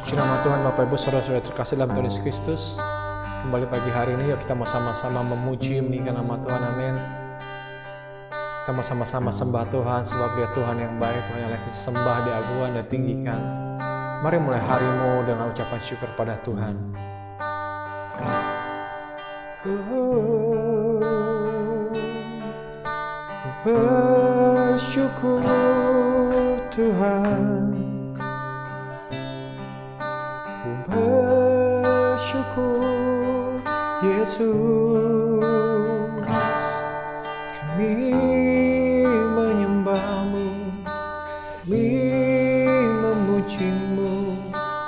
Puji nama Tuhan, Bapak Ibu Saudara-saudara terkasih dalam Tuhan Yesus Kristus. Kembali pagi hari ini yuk kita mau sama-sama memuji meninggikan nama Tuhan, amin. Kita mau sama-sama sembah Tuhan, sebab Dia Tuhan yang baik, Tuhan yang layak disembah, diagungkan dan tinggikan. Mari mulai harimu dengan ucapan syukur pada Tuhan. Bersyukur Tuhan, bersyukur Yesus, kami menyembah-Mu, kami memuji-Mu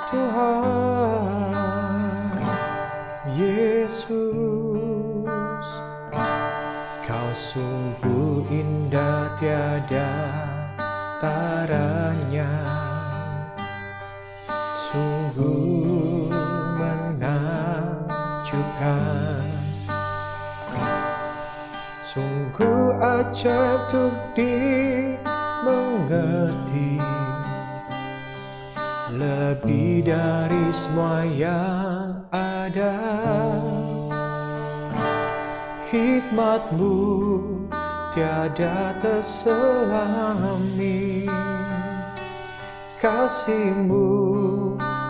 Tuhan Yesus. Kau sungguh indah tiada taranya, sungguh menakjubkan, sungguh ajaib untuk dimengerti, lebih dari semua yang ada. Hikmat-Mu tiada terselami, kasih-Mu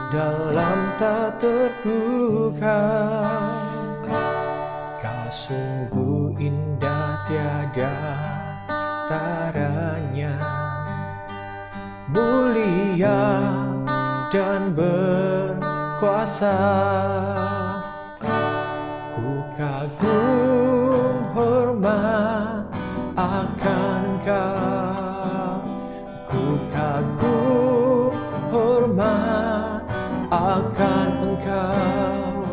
dalam tak terduga. Kau sungguh indah tiada taranya, mulia dan berkuasa. Ku kagum hormat akan Engkau, ku kagum hormat akan Engkau.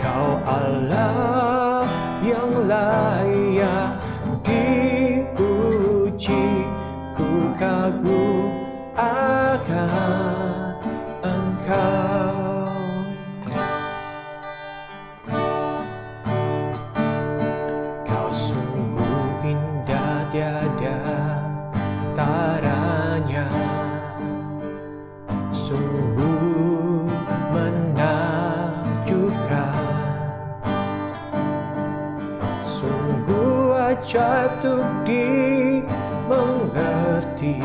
Kau Allah yang layak dipuji, ku kagum akan Engkau. Kau sungguh indah tiada taranya, sungguh menakjubkan, sungguh ajaib untuk dimengerti,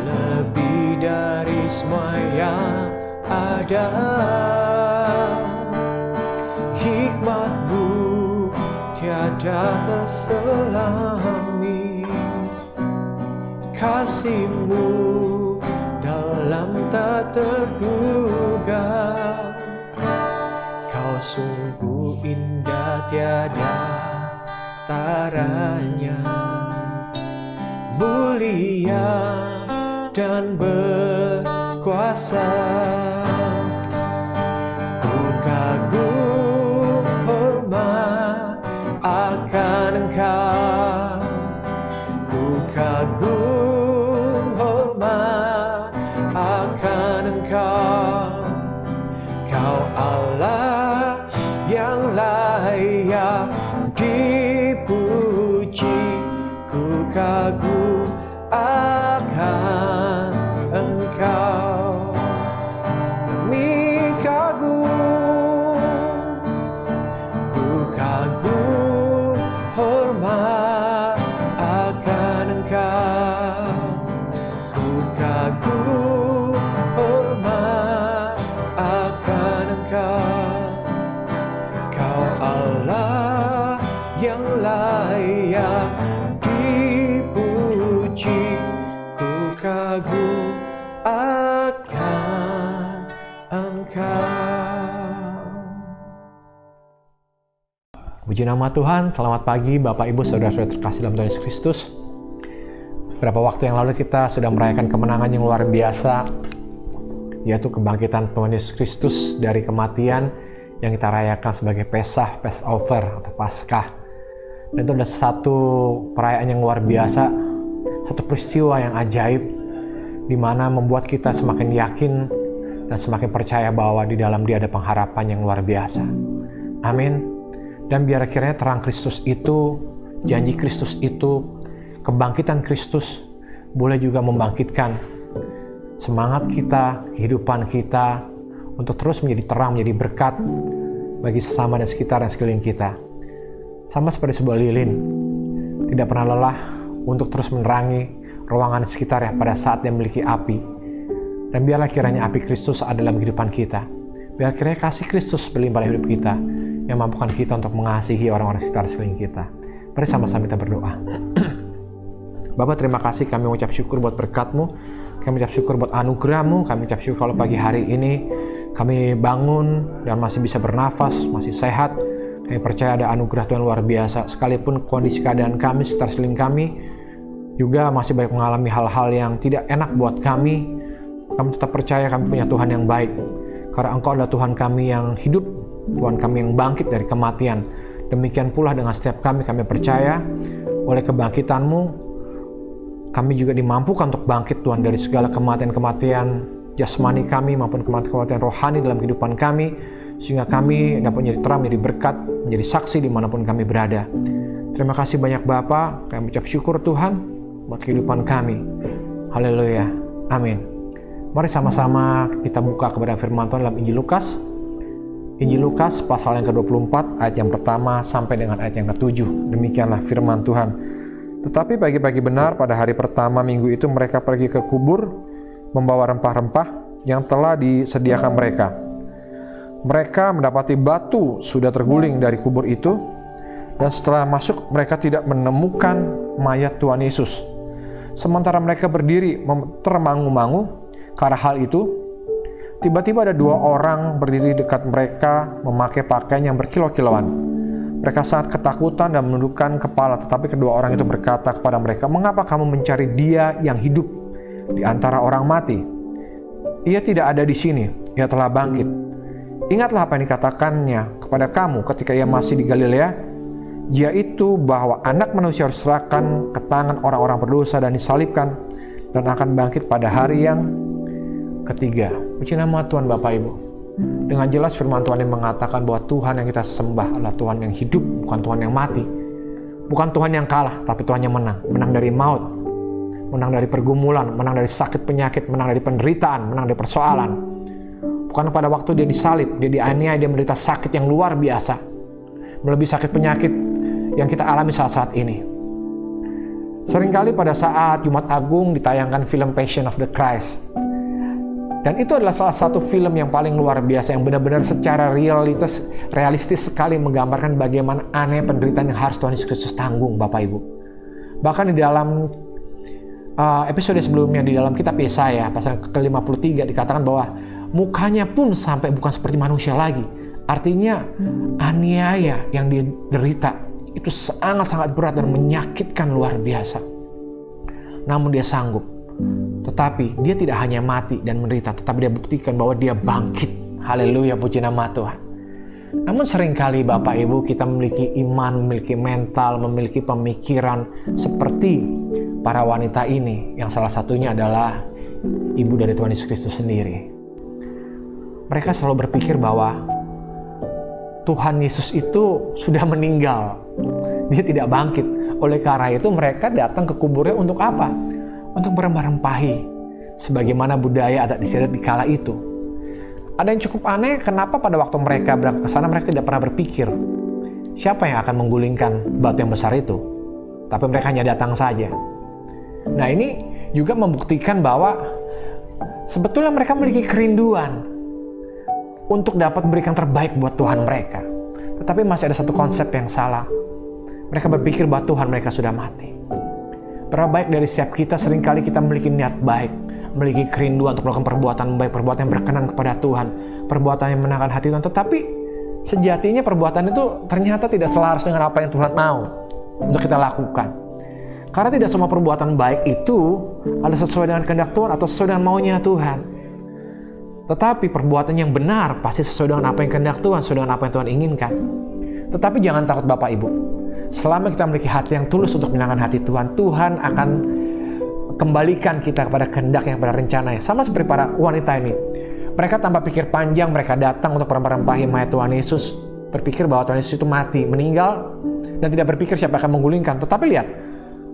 lebih dari semua yang ada. Hikmat-Mu tiada terselami, kasih-Mu dalam tak terduga. Kau sungguh indah tiada taranya, mulia dan berkuasa. Ku kagum hormat akan Engkau, ku kagum hormat akan Engkau. Kau Allah yang layak dipuji, ku kagum akan Engkau. Kami kagum, ku kagum hormat akan Engkau, ku kagum hormat akan Engkau. Kau Allah yang layak dipuji, ku kagum akan Engkau. Puji nama Tuhan, selamat pagi Bapak Ibu Saudara-saudara terkasih dalam Tuhan Yesus Kristus. Beberapa waktu yang lalu kita sudah merayakan kemenangan yang luar biasa, yaitu kebangkitan Tuhan Yesus Kristus dari kematian yang kita rayakan sebagai Pesah, Passover atau Paskah. Dan itu adalah satu perayaan yang luar biasa, satu peristiwa yang ajaib, di mana membuat kita semakin yakin dan semakin percaya bahwa di dalam Dia ada pengharapan yang luar biasa. Amin. Dan biar kiranya terang Kristus itu, janji Kristus itu, kebangkitan Kristus boleh juga membangkitkan semangat kita, kehidupan kita, untuk terus menjadi terang, menjadi berkat bagi sesama dan sekitar dan sekeliling kita. Sama seperti sebuah lilin, tidak pernah lelah untuk terus menerangi ruangan sekitarnya pada saat dia memiliki api. Dan biarlah kiranya api Kristus ada dalam kehidupan kita. Biar kiranya kasih Kristus berlimpah dalam hidup kita, yang mampukan kita untuk mengasihi orang-orang sekitar sekeliling kita. Mari sama-sama kita berdoa. Bapa, terima kasih, kami mengucap syukur buat berkat-Mu, kami mengucap syukur buat anugerah-Mu, kami mengucap syukur kalau pagi hari ini kami bangun dan masih bisa bernafas, masih sehat. Kami percaya ada anugerah Tuhan luar biasa, sekalipun kondisi keadaan kami sekitar sekeliling kami juga masih banyak mengalami hal-hal yang tidak enak buat kami. Kami tetap percaya kami punya Tuhan yang baik, karena Engkau adalah Tuhan kami yang hidup, Tuhan kami yang bangkit dari kematian. Demikian pula dengan setiap kami percaya oleh kebangkitan-Mu, kami juga dimampukan untuk bangkit Tuhan dari segala kematian-kematian jasmani kami maupun kematian-kematian rohani dalam kehidupan kami, sehingga kami dapat menjadi terang, menjadi berkat, menjadi saksi dimanapun kami berada. Terima kasih banyak Bapa, kami ucap syukur Tuhan buat kehidupan kami. Haleluya, amin. Mari sama-sama kita buka kepada firman Tuhan dalam Injil Lukas. Injil Lukas pasal yang ke-24 ayat yang pertama sampai dengan ayat yang ke-7. Demikianlah firman Tuhan. Tetapi pagi-pagi benar pada hari pertama minggu itu mereka pergi ke kubur membawa rempah-rempah yang telah disediakan mereka. Mereka mendapati batu sudah terguling dari kubur itu, dan setelah masuk mereka tidak menemukan mayat Tuhan Yesus. Sementara mereka berdiri termangu-mangu karena hal itu, tiba-tiba ada dua orang berdiri dekat mereka memakai pakaian yang berkilau-kilauan. Mereka sangat ketakutan dan menundukkan kepala, tetapi kedua orang itu berkata kepada mereka, "Mengapa kamu mencari Dia yang hidup di antara orang mati? Ia tidak ada di sini, ia telah bangkit. Ingatlah apa yang dikatakannya kepada kamu ketika ia masih di Galilea, yaitu bahwa Anak Manusia harus diserahkan ke tangan orang-orang berdosa dan disalibkan, dan akan bangkit pada hari yang ketiga." Puji nama Tuhan Bapak Ibu. Dengan jelas firman Tuhan yang mengatakan bahwa Tuhan yang kita sembah adalah Tuhan yang hidup, bukan Tuhan yang mati. Bukan Tuhan yang kalah, tapi Tuhan yang menang. Menang dari maut, menang dari pergumulan, menang dari sakit penyakit, menang dari penderitaan, menang dari persoalan. Bukan pada waktu dia disalib, dia dianiaya, dia menderita sakit yang luar biasa, melebihi sakit penyakit yang kita alami saat-saat ini. Seringkali pada saat Jumat Agung ditayangkan film Passion of the Christ. Dan itu adalah salah satu film yang paling luar biasa, yang benar-benar secara realistis sekali menggambarkan bagaimana aneh penderitaan yang harus Tuhan Yesus Kristus tanggung, Bapak Ibu. Bahkan di dalam episode sebelumnya, di dalam kitab Yesaya pasal ke-53 dikatakan bahwa mukanya pun sampai bukan seperti manusia lagi. Artinya aniaya yang dia derita itu sangat-sangat berat dan menyakitkan luar biasa. Namun dia sanggup. Tetapi dia tidak hanya mati dan menderita, tetapi dia buktikan bahwa dia bangkit. Haleluya, puji nama Tuhan. Namun seringkali Bapak Ibu kita memiliki iman, memiliki mental, memiliki pemikiran seperti para wanita ini, yang salah satunya adalah ibu dari Tuhan Yesus Kristus sendiri. Mereka selalu berpikir bahwa Tuhan Yesus itu sudah meninggal, dia tidak bangkit. Oleh karena itu mereka datang ke kuburnya untuk apa? Untuk merempah-rempahi, sebagaimana budaya adat istiadat di kala itu. Ada yang cukup aneh, kenapa pada waktu mereka berangkat ke sana mereka tidak pernah berpikir siapa yang akan menggulingkan batu yang besar itu, tapi mereka hanya datang saja. Nah, ini juga membuktikan bahwa sebetulnya mereka memiliki kerinduan untuk dapat memberikan terbaik buat Tuhan mereka, tetapi masih ada satu konsep yang salah. Mereka berpikir bahwa Tuhan mereka sudah mati. Berapa baik dari setiap kita, seringkali kita memiliki niat baik, memiliki kerinduan untuk melakukan perbuatan baik, perbuatan yang berkenan kepada Tuhan, perbuatan yang menyenangkan hati Tuhan. Tetapi sejatinya perbuatan itu ternyata tidak selaras dengan apa yang Tuhan mau untuk kita lakukan. Karena tidak semua perbuatan baik itu ada sesuai dengan kehendak Tuhan atau sesuai dengan maunya Tuhan. Tetapi perbuatan yang benar pasti sesuai dengan apa yang kehendak Tuhan, sesuai dengan apa yang Tuhan inginkan. Tetapi jangan takut Bapak Ibu. Selama kita memiliki hati yang tulus untuk menyenangkan hati Tuhan, Tuhan akan kembalikan kita kepada kehendaknya, kepada rencananya. Sama seperti para wanita ini. Mereka tanpa pikir panjang, mereka datang untuk merempah-rempahi mayat Tuhan Yesus. Berpikir bahwa Tuhan Yesus itu mati, meninggal, dan tidak berpikir siapa akan menggulingkan. Tetapi lihat,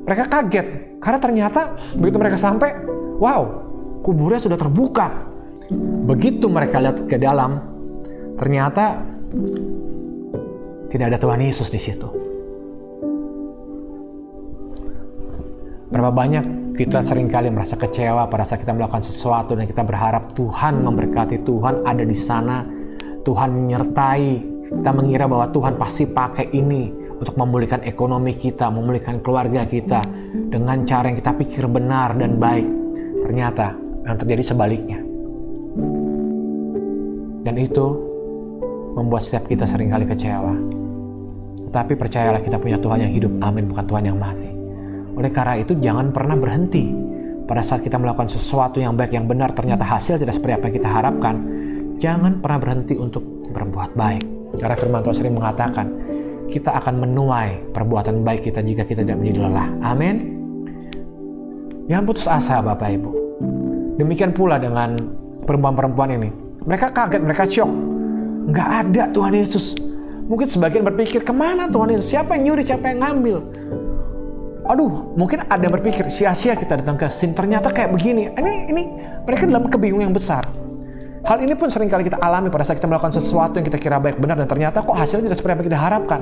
mereka kaget. Karena ternyata begitu mereka sampai, wow, kuburnya sudah terbuka. Begitu mereka lihat ke dalam, ternyata tidak ada Tuhan Yesus di situ. Berapa banyak kita seringkali merasa kecewa pada saat kita melakukan sesuatu dan kita berharap Tuhan memberkati, Tuhan ada di sana, Tuhan menyertai. Kita mengira bahwa Tuhan pasti pakai ini untuk memulihkan ekonomi kita, memulihkan keluarga kita dengan cara yang kita pikir benar dan baik. Ternyata yang terjadi sebaliknya. Dan itu membuat setiap kita seringkali kecewa. Tetapi percayalah, kita punya Tuhan yang hidup, amin, bukan Tuhan yang mati. Oleh karena itu jangan pernah berhenti. Pada saat kita melakukan sesuatu yang baik, yang benar, ternyata hasil tidak seperti apa yang kita harapkan, jangan pernah berhenti untuk berbuat baik. Karena firman Tuhan sering mengatakan, kita akan menuai perbuatan baik kita jika kita tidak menjadi lelah. Amin. Jangan putus asa Bapak Ibu. Demikian pula dengan perempuan-perempuan ini. Mereka kaget, mereka syok. Nggak ada Tuhan Yesus. Mungkin sebagian berpikir, kemana Tuhan Yesus? Siapa yang nyuri, siapa yang ngambil? Aduh, mungkin ada yang berpikir, sia-sia kita datang ke sini. Ternyata kayak begini. Ini mereka dalam kebingungan yang besar. Hal ini pun seringkali kita alami pada saat kita melakukan sesuatu yang kita kira baik benar dan ternyata kok hasilnya tidak seperti apa yang kita harapkan.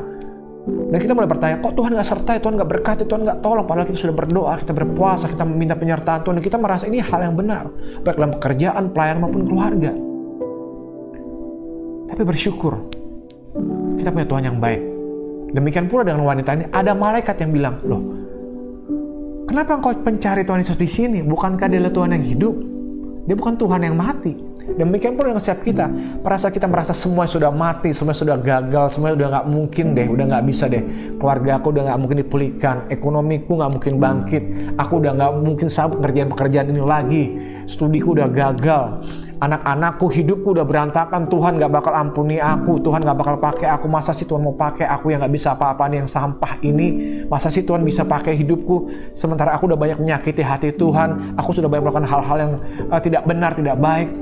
Dan kita mulai bertanya, kok Tuhan nggak sertai, Tuhan nggak berkati, Tuhan nggak tolong. Padahal kita sudah berdoa, kita berpuasa, kita meminta penyertaan Tuhan, dan kita merasa ini hal yang benar, baik dalam pekerjaan, pelayanan maupun keluarga. Tapi bersyukur, kita punya Tuhan yang baik. Demikian pula dengan wanita ini, ada malaikat yang bilang, loh, kenapa engkau mencari Tuhan Yesus di sini? Bukankah Dia adalah Tuhan yang hidup? Dia bukan Tuhan yang mati. Demikian pula dengan setiap kita. Pada saat kita merasa semua sudah mati, semua sudah gagal, semua udah nggak mungkin deh, udah nggak bisa deh. Keluarga aku udah nggak mungkin dipulihkan, ekonomiku nggak mungkin bangkit, aku udah nggak mungkin sanggup ngerjain pekerjaan ini lagi, studiku udah gagal, anak-anakku, hidupku udah berantakan, Tuhan nggak bakal ampuni aku, Tuhan nggak bakal pakai aku. Masa sih Tuhan mau pakai aku yang nggak bisa apa-apaan, yang sampah ini? Masa sih Tuhan bisa pakai hidupku sementara aku udah banyak menyakiti hati Tuhan, aku sudah banyak melakukan hal-hal yang tidak benar, tidak baik.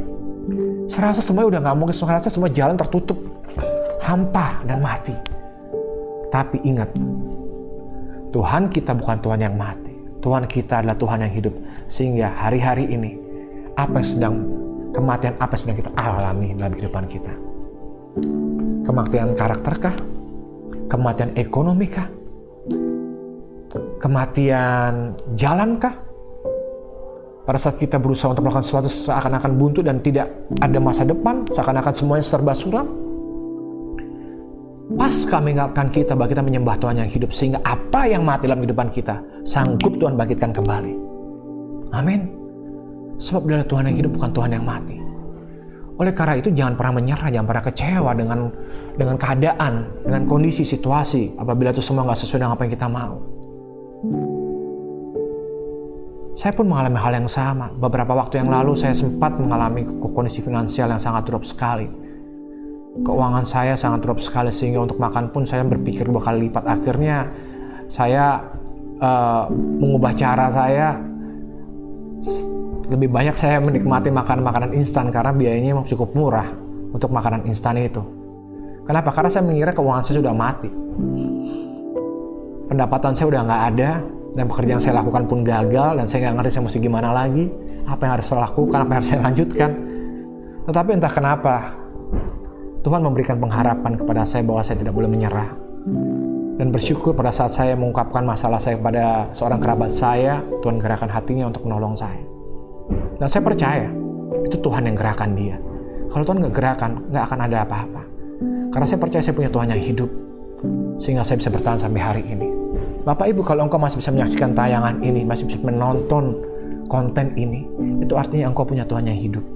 Serasa semua udah nggak mungkin, serasa semua jalan tertutup, hampa dan mati. Tapi ingat, Tuhan kita bukan Tuhan yang mati. Tuhan kita adalah Tuhan yang hidup. Sehingga hari-hari ini, kematian apa yang sedang kita alami dalam kehidupan kita? Kematian karakterkah? Kematian ekonomikah? Kematian jalankah? Pada saat kita berusaha untuk melakukan sesuatu seakan-akan buntu dan tidak ada masa depan, seakan-akan semuanya serba suram. Pas kami mengingatkan kita bahwa kita menyembah Tuhan yang hidup, sehingga apa yang mati dalam kehidupan kita sanggup Tuhan bangkitkan kembali. Amin. Sebab Dia adalah Tuhan yang hidup, bukan Tuhan yang mati. Oleh karena itu jangan pernah menyerah, jangan pernah kecewa dengan keadaan, dengan kondisi, situasi, apabila itu semua nggak sesuai dengan apa yang kita mau. Saya pun mengalami hal yang sama. Beberapa waktu yang lalu saya sempat mengalami kondisi finansial yang sangat drop sekali. Keuangan saya sangat drop sekali sehingga untuk makan pun saya berpikir 2 kali lipat. Akhirnya saya mengubah cara saya. Lebih banyak saya menikmati makanan instan karena biayanya cukup murah untuk makanan instan itu. Kenapa? Karena saya mengira keuangan saya sudah mati. Pendapatan saya udah nggak ada. Dan pekerjaan saya lakukan pun gagal dan saya nggak ngerti saya mesti gimana lagi, apa yang harus saya lakukan, apa yang harus saya lanjutkan. Tetapi entah kenapa Tuhan memberikan pengharapan kepada saya bahwa saya tidak boleh menyerah. Dan bersyukur pada saat saya mengungkapkan masalah saya kepada seorang kerabat saya, Tuhan gerakkan hatinya untuk menolong saya. Dan saya percaya itu Tuhan yang gerakkan dia. Kalau Tuhan nggak gerakan, nggak akan ada apa-apa. Karena saya percaya saya punya Tuhan yang hidup, sehingga saya bisa bertahan sampai hari ini. Bapak Ibu, kalau engkau masih bisa menyaksikan tayangan ini, masih bisa menonton konten ini, itu artinya engkau punya Tuhan yang hidup.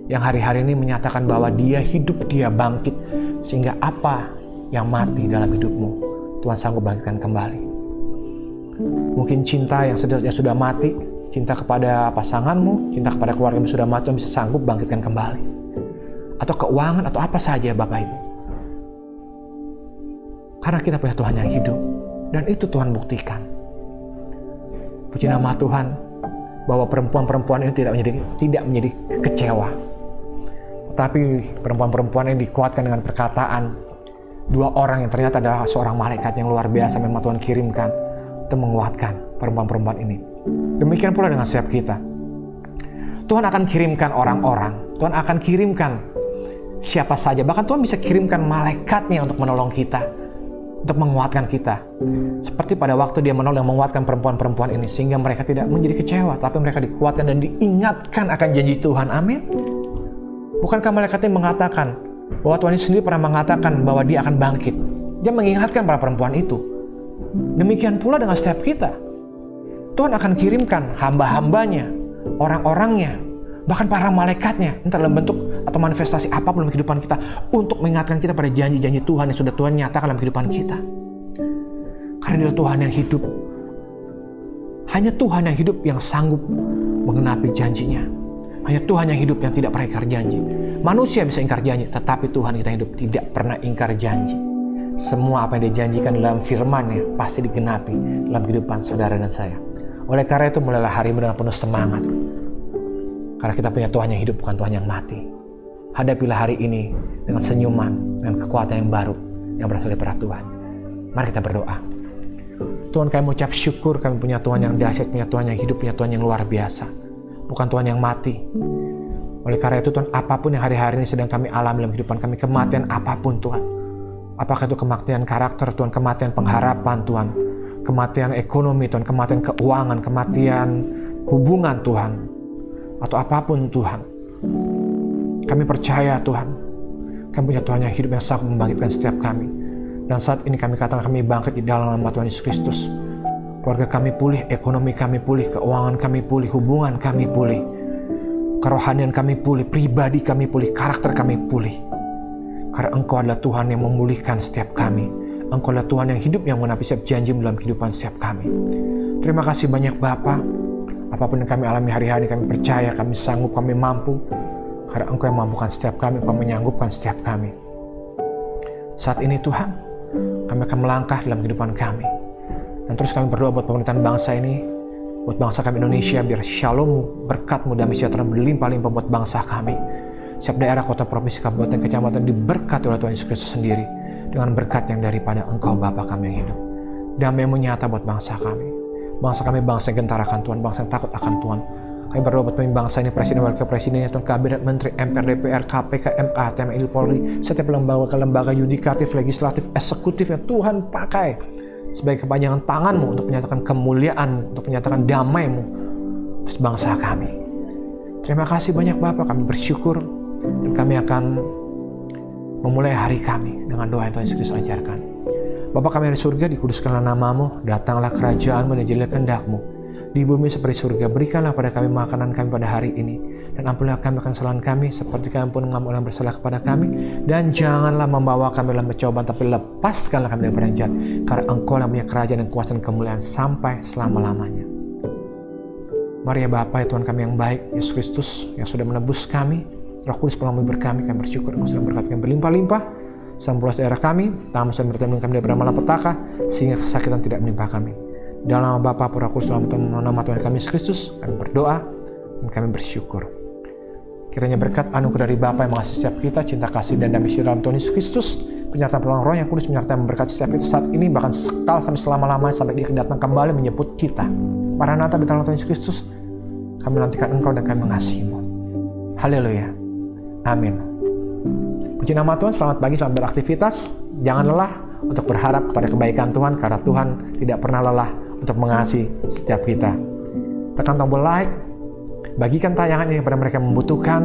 Yang hari-hari ini menyatakan bahwa Dia hidup, Dia bangkit, sehingga apa yang mati dalam hidupmu, Tuhan sanggup bangkitkan kembali. Mungkin cinta yang sudah mati, cinta kepada pasanganmu, cinta kepada keluargamu sudah mati, Tuhan bisa sanggup bangkitkan kembali. Atau keuangan, atau apa saja Bapak Ibu. Karena kita punya Tuhan yang hidup. Dan itu Tuhan buktikan. Puji nama Tuhan bahwa perempuan-perempuan ini tidak menjadi kecewa. Tapi perempuan-perempuan ini dikuatkan dengan perkataan 2 orang yang ternyata adalah seorang malaikat yang luar biasa memang Tuhan kirimkan untuk menguatkan perempuan-perempuan ini. Demikian pula dengan setiap kita. Tuhan akan kirimkan orang-orang, Tuhan akan kirimkan siapa saja, bahkan Tuhan bisa kirimkan malaikatnya untuk menolong kita, untuk menguatkan kita. Seperti pada waktu dia menolong menguatkan perempuan-perempuan ini, sehingga mereka tidak menjadi kecewa, tapi mereka dikuatkan dan diingatkan akan janji Tuhan. Amin. Bukankah malaikatnya mengatakan bahwa Tuhan sendiri pernah mengatakan bahwa dia akan bangkit? Dia mengingatkan para perempuan itu. Demikian pula dengan setiap kita. Tuhan akan kirimkan hamba-hambanya, orang-orangnya, bahkan para malaikatnya, entah dalam bentuk atau manifestasi apapun dalam kehidupan kita, untuk mengingatkan kita pada janji-janji Tuhan yang sudah Tuhan nyatakan dalam kehidupan kita. Karena dia Tuhan yang hidup. Hanya Tuhan yang hidup yang sanggup menggenapi janjinya. Hanya Tuhan yang hidup yang tidak pernah ingkar janji. Manusia bisa ingkar janji, tetapi Tuhan kita hidup tidak pernah ingkar janji. Semua apa yang dijanjikan dalam firman-Nya pasti digenapi dalam kehidupan saudara dan saya. Oleh karena itu, mulailah harimu dengan penuh semangat. Karena kita punya Tuhan yang hidup, bukan Tuhan yang mati. Hadapilah hari ini dengan senyuman, dengan kekuatan yang baru yang berasal dari Tuhan. Mari kita berdoa. Tuhan, kami mengucap syukur kami punya Tuhan yang dahsyat, punya Tuhan yang hidup, punya Tuhan yang luar biasa. Bukan Tuhan yang mati. Oleh karena itu Tuhan, apapun yang hari-hari ini sedang kami alami dalam kehidupan kami, kematian apapun Tuhan. Apakah itu kematian karakter Tuhan, kematian pengharapan Tuhan, kematian ekonomi Tuhan, kematian keuangan, kematian hubungan Tuhan, atau apapun Tuhan. Kami percaya Tuhan, kami punya Tuhan yang hidup yang sanggup membangkitkan setiap kami. Dan saat ini kami katakan kami bangkit di dalam nama Tuhan Yesus Kristus. Keluarga kami pulih, ekonomi kami pulih, keuangan kami pulih, hubungan kami pulih, kerohanian kami pulih, pribadi kami pulih, karakter kami pulih. Karena Engkau adalah Tuhan yang memulihkan setiap kami. Engkau adalah Tuhan yang hidup yang menepi setiap janji dalam kehidupan setiap kami. Terima kasih banyak Bapa. Apapun yang kami alami hari-hari, kami percaya, kami sanggup, kami mampu. Karena Engkau yang mampukan setiap kami, Engkau menyanggupkan setiap kami. Saat ini Tuhan, kami akan melangkah dalam kehidupan kami. Dan terus kami berdoa buat pemerintahan bangsa ini, buat bangsa kami Indonesia, biar shalom, berkat-Mu, damai sejahtera berlimpah-limpah buat bangsa kami. Setiap daerah, kota, provinsi, kabupaten, kecamatan diberkati oleh Tuhan Yesus Kristus sendiri, dengan berkat yang daripada Engkau Bapa kami yang hidup. Damai yang menyata buat bangsa kami. Bangsa kami bangsa yang gentar akan Tuhan, bangsa yang takut akan Tuhan. Kami berdoa buat pemimpin bangsa ini, presiden, wakil presidennya, Tuhan, kabinet, menteri, MPR, DPR, KPK, MA, TNI, Polri, setiap lembaga yudikatif, legislatif, eksekutif yang Tuhan pakai sebagai kepanjangan tangan-Mu untuk menyatakan kemuliaan, untuk menyatakan damai-Mu atas bangsa kami. Terima kasih banyak Bapa, kami bersyukur dan kami akan memulai hari kami dengan doa yang Tuhan Yesus Kristus ajarkan. Bapa kami di surga, dikuduskanlah nama-Mu, datanglah kerajaan-Mu dan jadilah kehendak-Mu di bumi seperti surga. Berikanlah pada kami makanan kami pada hari ini, dan ampunilah kami akan kesalahan kami seperti kami pun mengampuni orang bersalah kepada kami, dan janganlah membawa kami dalam pencobaan, tapi lepaskanlah kami dari jahat, karena Engkau yang punya kerajaan dan kuasa dan kemuliaan sampai selama-lamanya. Mari ya Bapa, ya Tuhan kami yang baik, Yesus Kristus yang sudah menebus kami, Roh Kudus penolong berkami, kami bersyukur Engkau sudah berkat kami berlimpah-limpah, sampai daerah kami, tangan sudah bertemu kami dari malapetaka, sehingga kesakitan tidak menimpa kami. Dalam nama Bapa, Roh Kudus, dalam nama Tuhan kami Yesus Kristus, kami berdoa dan kami bersyukur. Kiranya berkat anugerah dari Bapa yang mengasihi setiap kita, cinta kasih dan damai sejahtera dalam Tuhan Yesus Kristus, penyertaan penolong Roh yang Kudus menyertai memberkati setiap kita saat ini, bahkan sekal sampai selama-lamanya, sampai Dia datang kembali menyebut kita. Maranatha di dalam Tuhan Yesus Kristus, kami nantikan Engkau dan kami mengasihi-Mu. Haleluya. Amin. Puji nama Tuhan, selamat pagi, selamat beraktivitas. Jangan lelah untuk berharap kepada kebaikan Tuhan, karena Tuhan tidak pernah lelah untuk mengasihi setiap kita. Tekan tombol like, bagikan tayangan ini kepada mereka yang membutuhkan,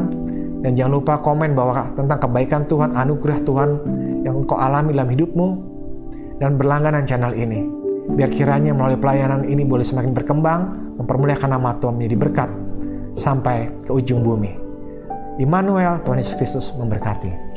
dan jangan lupa komen bahwa tentang kebaikan Tuhan, anugerah Tuhan yang engkau alami dalam hidupmu, dan berlangganan channel ini. Biar kiranya melalui pelayanan ini boleh semakin berkembang, mempermuliakan nama Tuhan menjadi berkat sampai ke ujung bumi. Immanuel, Tuhan Yesus Kristus memberkati.